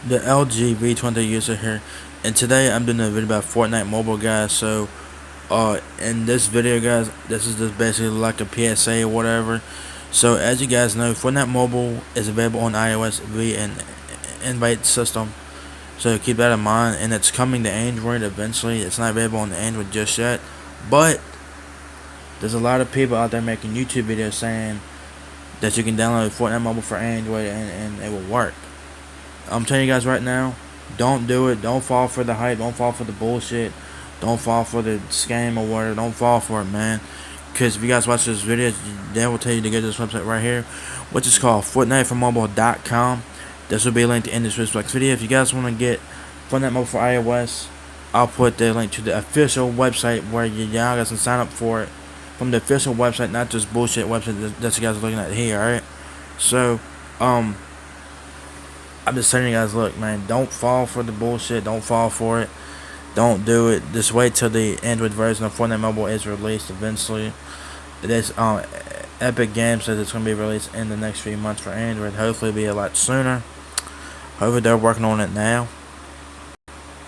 The LG V20 user here, and today I'm doing a video about Fortnite Mobile, guys. So, in this video, guys, this is just basically like a PSA or whatever. So, as you guys know, Fortnite Mobile is available on iOS via an invite system. So keep that in mind, and it's coming to Android eventually. It's not available on Android just yet, but there's a lot of people out there making YouTube videos saying that you can download Fortnite Mobile for Android and it will work. I'm telling you guys right now, don't do it. Don't fall for the hype. Don't fall for the bullshit. Don't fall for the scam or whatever. Don't fall for it, man. Because if you guys watch this video, they will tell you to go to this website right here, which is called FortniteForMobile.com. This will be linked in this video. If you guys want to get Fortnite Mobile for iOS, I'll put the link to the official website where y'all guys can sign up for it from the official website, not just bullshit website that you guys are looking at here. All right. So, I'm just telling you guys, look, man, don't fall for the bullshit. Don't fall for it. Don't do it. Just wait till the Android version of Fortnite Mobile is released eventually. This Epic Games says it's going to be released in the next few months for Android. Hopefully, it'll be a lot sooner. Hopefully, they're working on it now.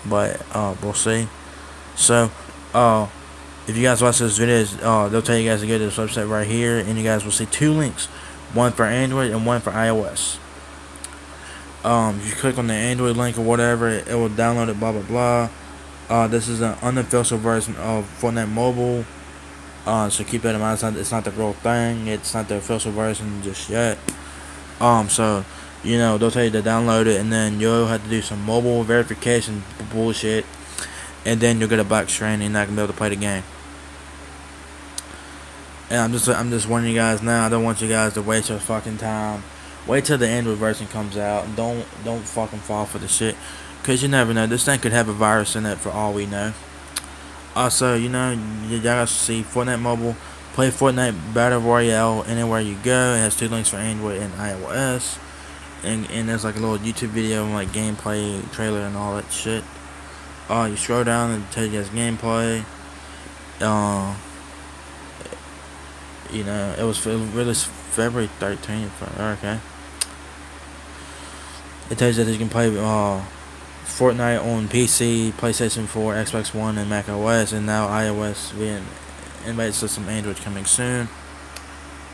But we'll see. So, if you guys watch this video, they'll tell you guys to go to this website right here, and you guys will see two links, one for Android and one for iOS. If you click on the Android link or whatever, it will download it, blah blah blah. This is an unofficial version of Fortnite Mobile. So keep that in mind. It's not the real thing. It's not the official version just yet. So they'll tell you to download it, and then you'll have to do some mobile verification bullshit, and then you'll get a black screen, and you're not gonna be able to play the game. And I'm just warning you guys now. I don't want you guys to waste your fucking time. Wait till the Android version comes out. Don't fucking fall for the shit, cause you never know. This thing could have a virus in it for all we know. Also, y'all gotta see Fortnite Mobile. Play Fortnite Battle Royale anywhere you go. It has two links for Android and iOS. And there's like a little YouTube video, like gameplay trailer and all that shit. You scroll down and tell you guys gameplay. It was released February 13th. Okay. It tells you that you can play Fortnite on PC, PlayStation 4, Xbox One, and Mac OS, and now iOS via invite system Android coming soon.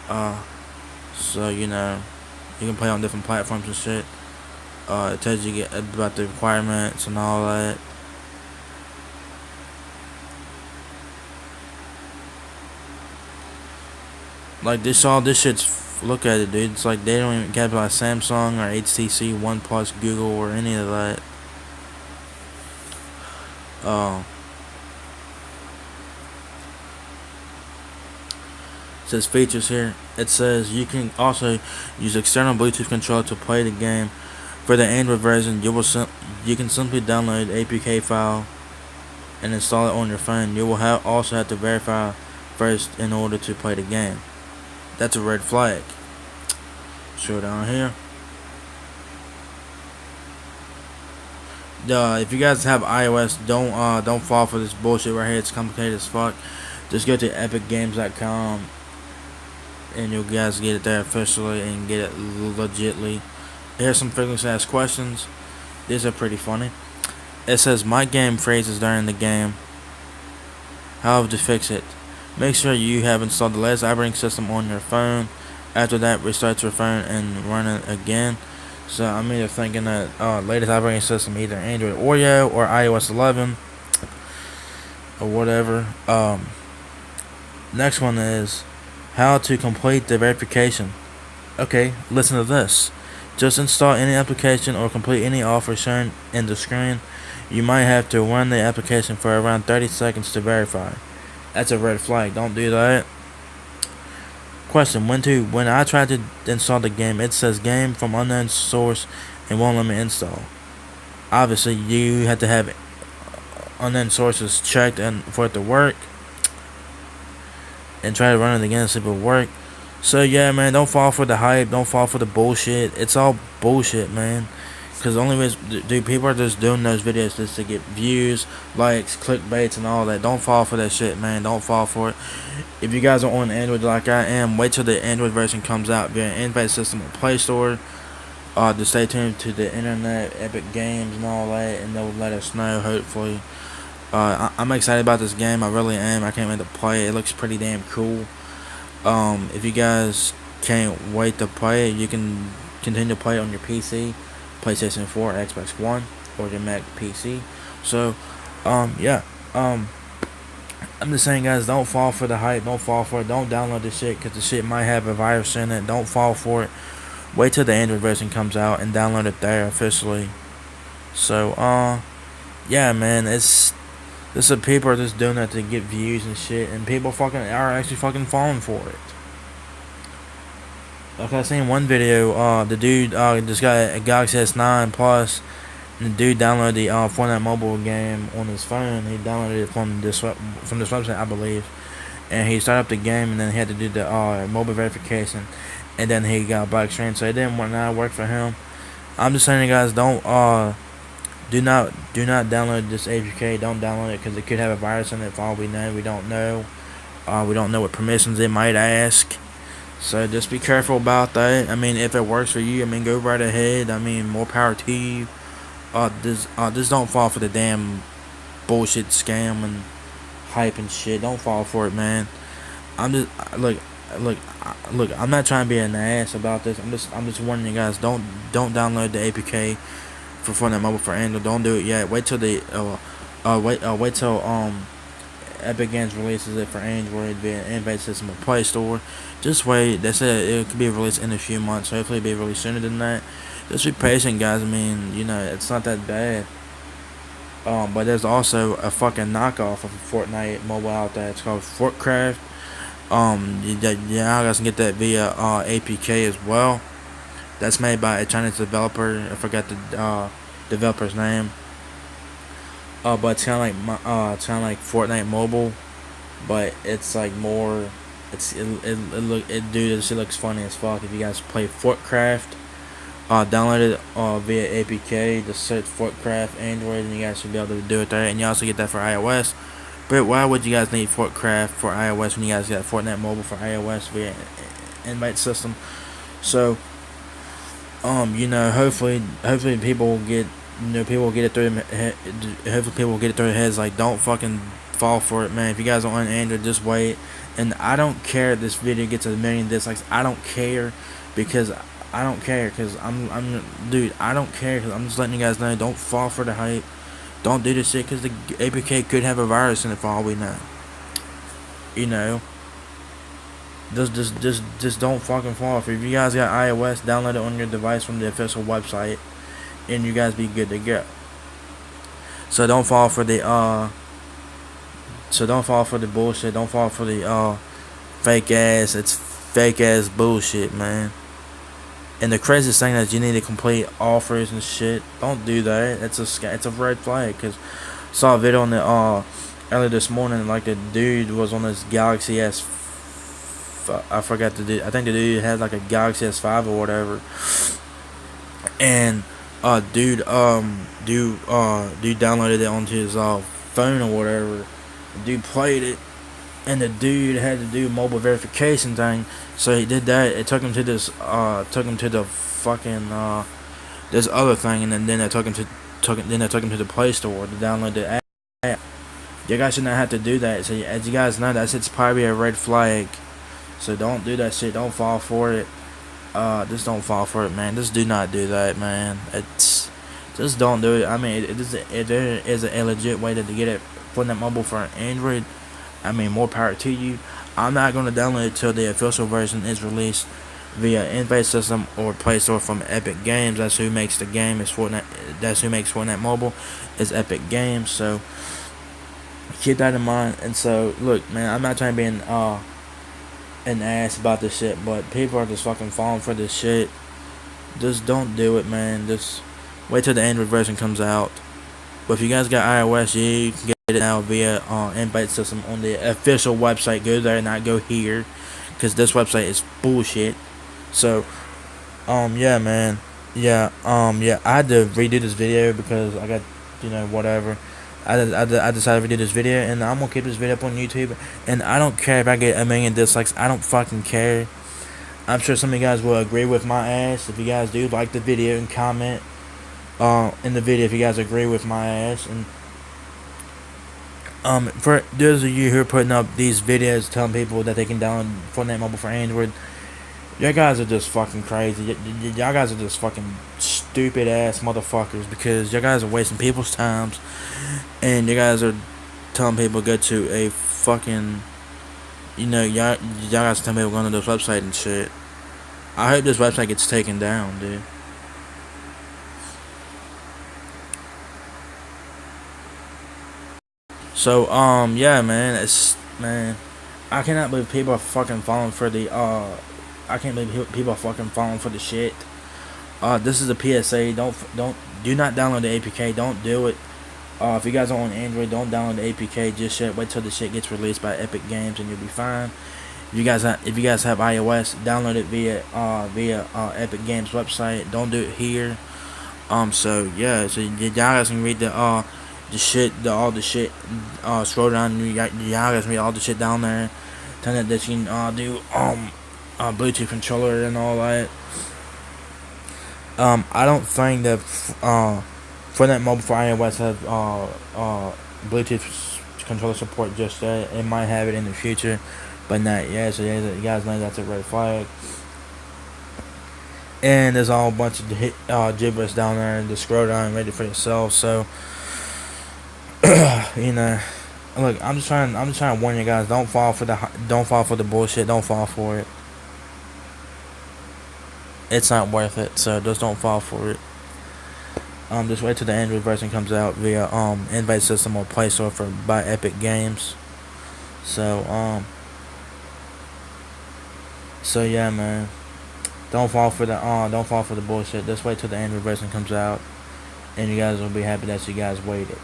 So you can play on different platforms and shit. It tells you about the requirements and all that. Like all this shit's. Look at it, dude. It's like they don't even capitalize Samsung or HTC, OnePlus, Google, or any of that. It says features here. It says you can also use external Bluetooth controller to play the game. For the Android version, you can simply download the APK file and install it on your phone. You will also have to verify first in order to play the game. That's a red flag. Show down here. If you guys have iOS, don't fall for this bullshit right here. It's complicated as fuck. Just go to epicgames.com and you guys get it there officially and get it legitly. Here's some frequently asked questions. These are pretty funny. It says my game freezes during the game. How to fix it? Make sure you have installed the latest operating system on your phone. After that, restart your phone and run it again. So I'm either thinking that latest operating system, either Android Oreo or iOS 11 or whatever. Next one is how to complete the verification. Okay, listen to this. Just install any application or complete any offer shown in the screen. You might have to run the application for around 30 seconds to verify. That's a red flag. Don't do that. Question: When I tried to install the game, it says game from unknown source and won't let me install. Obviously, you have to have unknown sources checked and for it to work, and try to run it again and see if it will work. So yeah, man, don't fall for the hype. Don't fall for the bullshit. It's all bullshit, man. Because the only reason, dude, people are just doing those videos just to get views, likes, clickbaits, and all that. Don't fall for that shit, man. Don't fall for it. If you guys are on Android like I am, wait till the Android version comes out via an invite system or Play Store. To stay tuned to the internet, Epic Games, and all that, and they'll let us know. Hopefully, I'm excited about this game. I really am. I can't wait to play it. It looks pretty damn cool. If you guys can't wait to play it, you can continue to play it on your PC, PlayStation 4, Xbox One, or your Mac PC. So, yeah. Um, I'm just saying, guys, don't fall for the hype. Don't fall for it. Don't download this shit because the shit might have a virus in it. Don't fall for it. Wait till the Android version comes out and download it there officially. So, yeah, man, this is people are just doing that to get views and shit, and people fucking are actually fucking falling for it. Like I seen one video, the dude just got a Galaxy S9 Plus, and the dude downloaded the Fortnite Mobile game on his phone. He downloaded it from this website, I believe, and he started up the game, and then he had to do the mobile verification, and then he got a black screen, so it didn't work for him. I'm just saying, guys, don't do not download this APK. Don't download it because it could have a virus in it. For all we know, we don't know. We don't know what permissions it might ask. So just be careful about that. I mean, if it works for you, I mean, go right ahead. I mean, more power to you. Just don't fall for the damn bullshit scam and hype and shit. Don't fall for it, man. I'm just look. I'm not trying to be an ass about this. I'm just warning you guys. Don't download the APK for Fortnite Mobile for Android. Don't do it yet. Wait till wait till Epic Games releases it for Android via Invade System or Play Store. Just wait. They said it could be released in a few months. So hopefully, it'll be released sooner than that. Just be patient, guys. I mean, it's not that bad. But there's also a fucking knockoff of Fortnite Mobile out there. It's called Fortcraft. You guys can get that via APK as well. That's made by a Chinese developer. I forgot the developer's name. But it's kind of like Fortnite Mobile, but it's like more. Dude, this shit looks funny as fuck. If you guys play Fortcraft, download it via APK. Just search Fortcraft Android, and you guys should be able to do it there. And you also get that for iOS. But why would you guys need Fortcraft for iOS when you guys got Fortnite Mobile for iOS via Invite System? So, hopefully people will get, people will get it through. Hopefully people will get it through their heads. Like, don't fucking fall for it, man. If you guys are on Android, just wait. And I don't care if this video gets 1 million dislikes. I don't care because I don't care because dude. I don't care because I'm just letting you guys know. Don't fall for the hype. Don't do this shit because the APK could have a virus in it for all we know. Just don't fucking fall. If you guys got iOS, download it on your device from the official website, and you guys be good to go. So don't fall for the bullshit. Don't fall for the fake ass. It's fake ass bullshit, man. And the craziest thing is you need to complete offers and shit. Don't do that. It's a red flag. Cause I saw a video on the earlier this morning. Like the dude was on this Galaxy S. I forgot the dude. I think the dude had like a Galaxy S5 or whatever. And dude downloaded it onto his phone or whatever. The dude played it. And the dude had to do mobile verification thing, so he did that. It took him to this, the fucking this other thing, and then they took him to the Play Store to download the app. You guys should not have to do that. So as you guys know, that shit's probably a red flag. So don't do that shit. Don't fall for it. Just don't fall for it, man. Just do not do that, man. Just don't do it. I mean, there is a legit way to get it for that mobile for Android. I mean, more power to you. I'm not going to download it till the official version is released via Invade System or Play Store from Epic Games. That's who makes the game. Is Fortnite. That's who makes Fortnite Mobile. Is Epic Games. So keep that in mind. And so look, man, I'm not trying to be an ass about this shit, but people are just fucking falling for this shit. Just don't do it, man. Just wait till the Android version comes out. But if you guys got iOS, you can get it now via Invite System on the official website. Go there, not go here, because this website is bullshit. So, yeah, man, yeah, I had to redo this video because I got, whatever. I decided to redo this video, and I'm gonna keep this video up on YouTube. And I don't care if I get 1 million dislikes. I don't fucking care. I'm sure some of you guys will agree with my ass. If you guys do, like the video and comment in the video if you guys agree with my ass. And for those of you who are putting up these videos telling people that they can download Fortnite Mobile for Android, y'all guys are just fucking crazy. Y'all guys are just fucking stupid ass motherfuckers, because y'all guys are wasting people's times, and you guys are telling people to go to a fucking, y'all guys are telling people going to this website and shit. I hope this website gets taken down, dude. So yeah, man, I cannot believe people are fucking falling for the I can't believe people are fucking falling for the shit. This is a PSA. Do not download the APK. Don't do it. If you guys are on Android, don't download the APK just yet. Wait till the shit gets released by Epic Games and you'll be fine. If you guys have iOS, download it via Epic Games website. Don't do it here. So yeah, so y'all guys can read all the shit. Scroll down. Y'all guys read all the shit down there. Tell it that you can do Bluetooth controller and all that. I don't think that Fortnite Mobile for iOS has Bluetooth controller support just yet. It might have it in the future, but not yet. So you guys know that's a red flag. And there's all a bunch of gibberish down there. And just scroll down and read it for yourself. So look, I'm just trying to warn you guys. Don't fall for the bullshit. Don't fall for it. It's not worth it. So just don't fall for it. Just wait till the Android version comes out via Invite System or Play Store by Epic Games. So yeah, man. Don't fall for the bullshit. Just wait till the Android version comes out, and you guys will be happy that you guys waited.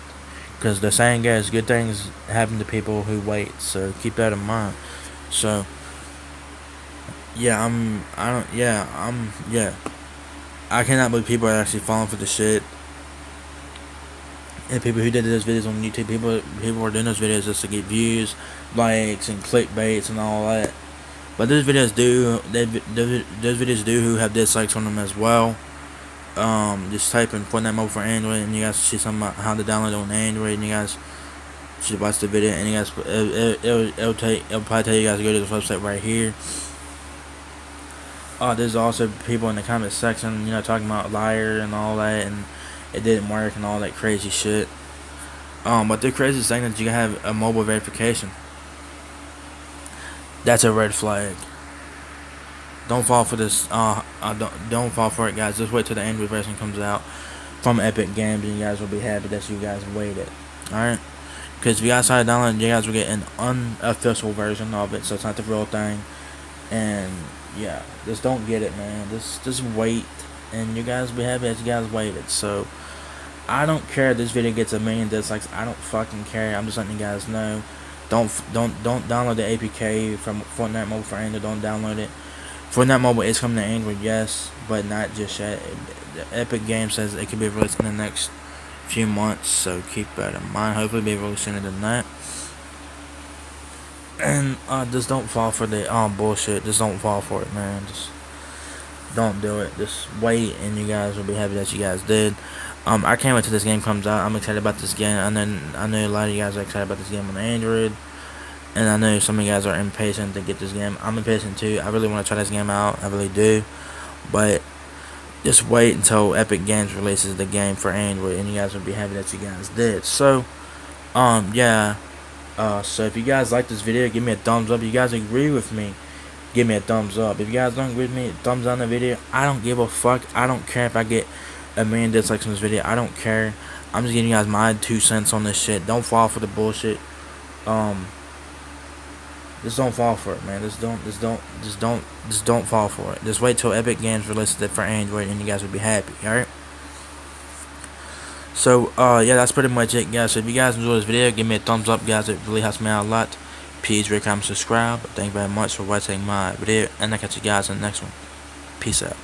Because the saying is, good things happen to people who wait. So keep that in mind. So yeah, I cannot believe people are actually falling for the shit. And people who did those videos on YouTube, people are doing those videos just to get views, likes, and clickbaits and all that. But those videos do who have dislikes on them as well. Just type in Fortnite Mobile for Android, and you guys see something about how to download it on Android, and you guys should watch the video, and you guys it'll probably tell you guys to go to this website right here. There's also people in the comment section, talking about liar and all that, and it didn't work and all that crazy shit. But the craziest thing is you can have a mobile verification. That's a red flag. Don't fall for this. Don't fall for it, guys. Just wait till the Android version comes out from Epic Games, and you guys will be happy that you guys waited. All right. Because if you guys try to download it, you guys will get an unofficial version of it, so it's not the real thing. And yeah, just don't get it, man. Just wait, and you guys will be happy that you guys waited. So I don't care if this video gets 1 million dislikes. I don't fucking care. I'm just letting you guys know. Don't download the APK from Fortnite Mobile for Android. Don't download it. Fortnite Mobile is coming to Android, yes, but not just yet. The Epic Game says it could be released in the next few months, so keep that in mind. Hopefully, it'll be released sooner than that. And just don't fall for the bullshit. Just don't fall for it, man. Just don't do it. Just wait, and you guys will be happy that you guys did. I can't wait till this game comes out. I'm excited about this game. I know a lot of you guys are excited about this game on Android. And I know some of you guys are impatient to get this game. I'm impatient too. I really want to try this game out. I really do. But just wait until Epic Games releases the game for Android, and you guys will be happy that you guys did. So, yeah. So if you guys like this video, give me a thumbs up. If you guys agree with me, give me a thumbs up. If you guys don't agree with me, thumbs down the video. I don't give a fuck. I don't care if I get 1 million dislikes on this video. I don't care. I'm just giving you guys my 2 cents on this shit. Don't fall for the bullshit. Just don't fall for it, man. Just don't fall for it. Just wait till Epic Games releases it for Android, and you guys will be happy. All right. So, yeah, that's pretty much it, guys. So if you guys enjoyed this video, give me a thumbs up, guys. It really helps me out a lot. Please rate, comment, subscribe. Thank you very much for watching my video, and I'll catch you guys in the next one. Peace out.